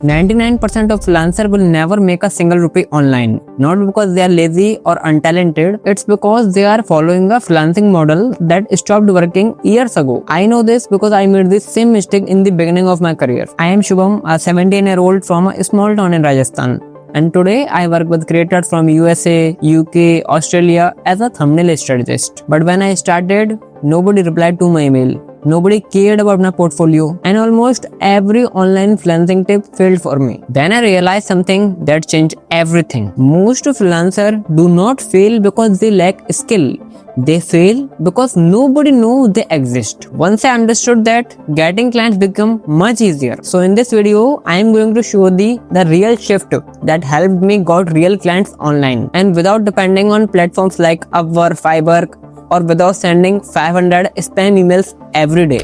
99% of freelancers will never make a single rupee online. Not because they are lazy or untalented, it's because they are following a freelancing model that stopped working years ago. I know this because I made this same mistake in the beginning of my career. I am Shubham, a 17-year-old from a small town in Rajasthan. And today I work with creators from USA, UK, Australia as a thumbnail strategist. But when I started, nobody replied to my email. Nobody cared about my portfolio, and almost every online freelancing tip failed for me. Then I realized something that changed everything. Most freelancers do not fail because they lack skill. They fail because nobody knows they exist. Once I understood that, getting clients become much easier. So in this video, I am going to show the real shift that helped me got real clients online and without depending on platforms like Upwork, Fiverr, or without sending 500 spam emails every day.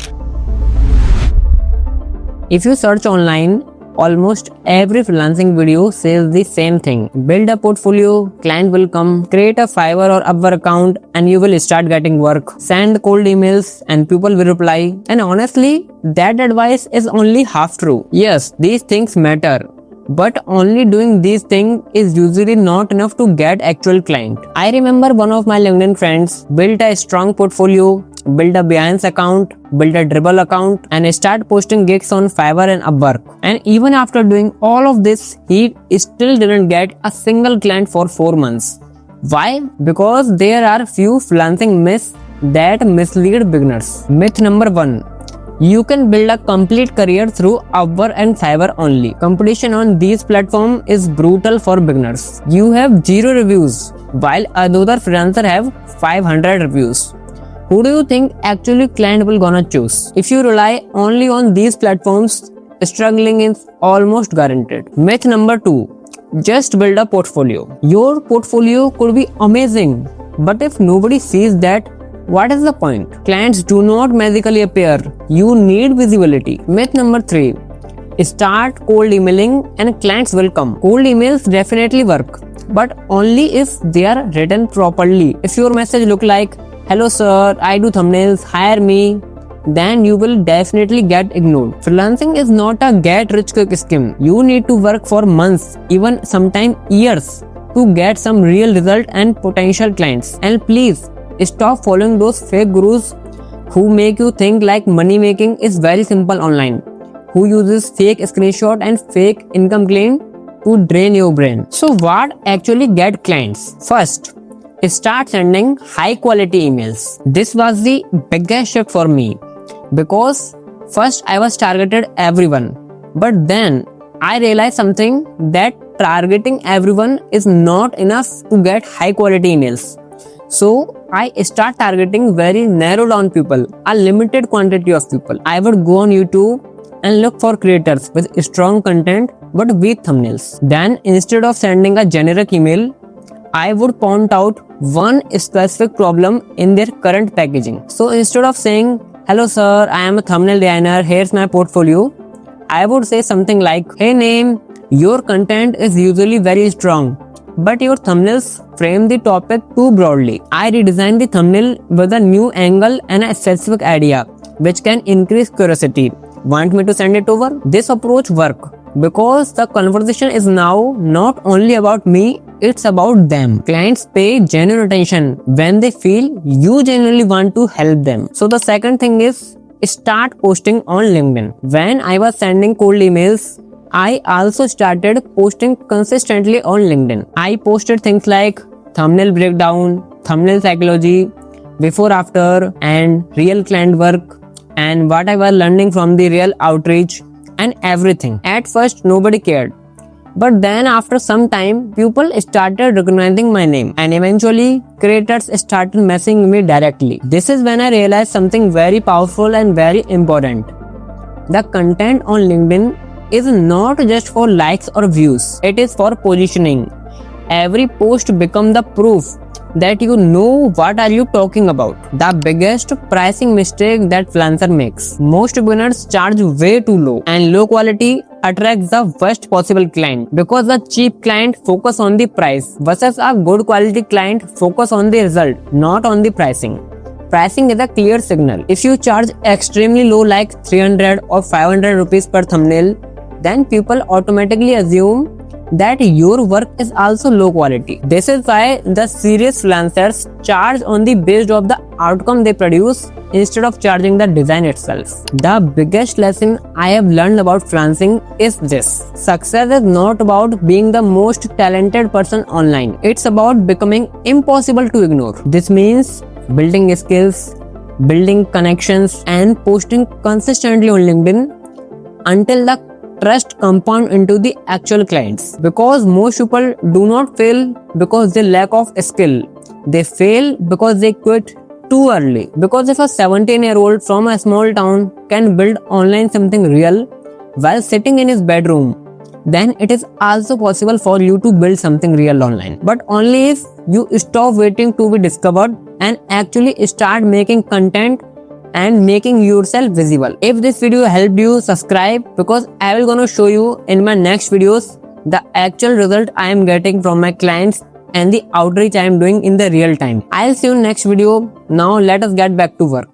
If you search online, almost every freelancing video says the same thing. Build a portfolio, client will come, create a Fiverr or Upwork account and you will start getting work. Send cold emails and people will reply. And honestly, that advice is only half true. Yes, these things matter. But only doing these things is usually not enough to get actual client. I remember one of my LinkedIn friends built a strong portfolio, built a Behance account, built a Dribbble account and start posting gigs on Fiverr and Upwork. And even after doing all of this, he still didn't get a single client for 4 months. Why? Because there are few freelancing myths that mislead beginners. Myth number 1. You can build a complete career through Upwork and Fiverr only. Competition on these platforms is brutal for beginners. You have 0 reviews, while other freelancers have 500 reviews. Who do you think actually client will gonna choose? If you rely only on these platforms, struggling is almost guaranteed. Myth number 2. Just build a portfolio. Your portfolio could be amazing, but if nobody sees that, what is the point? Clients do not magically appear. You need visibility. Myth number 3. Start cold emailing and clients will come. Cold emails definitely work, but only if they are written properly. If your message look like, "Hello sir, I do thumbnails, hire me," then you will definitely get ignored. Freelancing is not a get rich quick scheme. You need to work for months, even sometimes years, to get some real result and potential clients. And please, stop following those fake gurus who make you think like money making is very simple online, who uses fake screenshot and fake income claim to drain your brain. So what actually get clients? First, start sending high quality emails. This was the biggest shift for me because first I was targeted everyone, but then I realized something, that targeting everyone is not enough to get high quality emails. So I start targeting very narrow down people, a limited quantity of people. I would go on YouTube and look for creators with strong content but weak thumbnails. Then instead of sending a generic email, I would point out one specific problem in their current packaging. So instead of saying, "Hello sir, I am a thumbnail designer, here's my portfolio," I would say something like, "Hey name, your content is usually very strong, but your thumbnails frame the topic too broadly. I redesigned the thumbnail with a new angle and a specific idea which can increase curiosity. Want me to send it over?" This approach works because the conversation is now not only about me, it's about them. Clients pay genuine attention when they feel you genuinely want to help them. So the second thing is start posting on LinkedIn. When I was sending cold emails, I also started posting consistently on LinkedIn. I posted things like thumbnail breakdown, thumbnail psychology, before after, and real client work, and what I was learning from the real outreach, and everything. At first, nobody cared. But then after some time, people started recognizing my name, and eventually creators started messaging me directly. This is when I realized something very powerful and very important. The content on LinkedIn is not just for likes or views. It is for positioning. Every post becomes the proof that you know what are you talking about. The biggest pricing mistake that freelancer makes. Most beginners charge way too low, and low quality attracts the worst possible client because the cheap client focus on the price versus a good quality client focus on the result, not on the pricing. Pricing is a clear signal. If you charge extremely low like 300 or 500 rupees per thumbnail, then people automatically assume that your work is also low quality. This is why the serious freelancers charge only based of the outcome they produce instead of charging the design itself. The biggest lesson I have learned about freelancing is this: success is not about being the most talented person online. It's about becoming impossible to ignore. This means building skills, building connections, and posting consistently on LinkedIn until the trust compound into the actual clients. Because most people do not fail because they lack of skill. They fail because they quit too early. Because if a 17-year-old from a small town can build online something real while sitting in his bedroom, then it is also possible for you to build something real online. But only if you stop waiting to be discovered and actually start making content and making yourself visible. If this video helped you, subscribe, because I will gonna show you in my next videos the actual result I am getting from my clients and the outreach I am doing in the real time. I'll see you in next video. Now let us get back to work.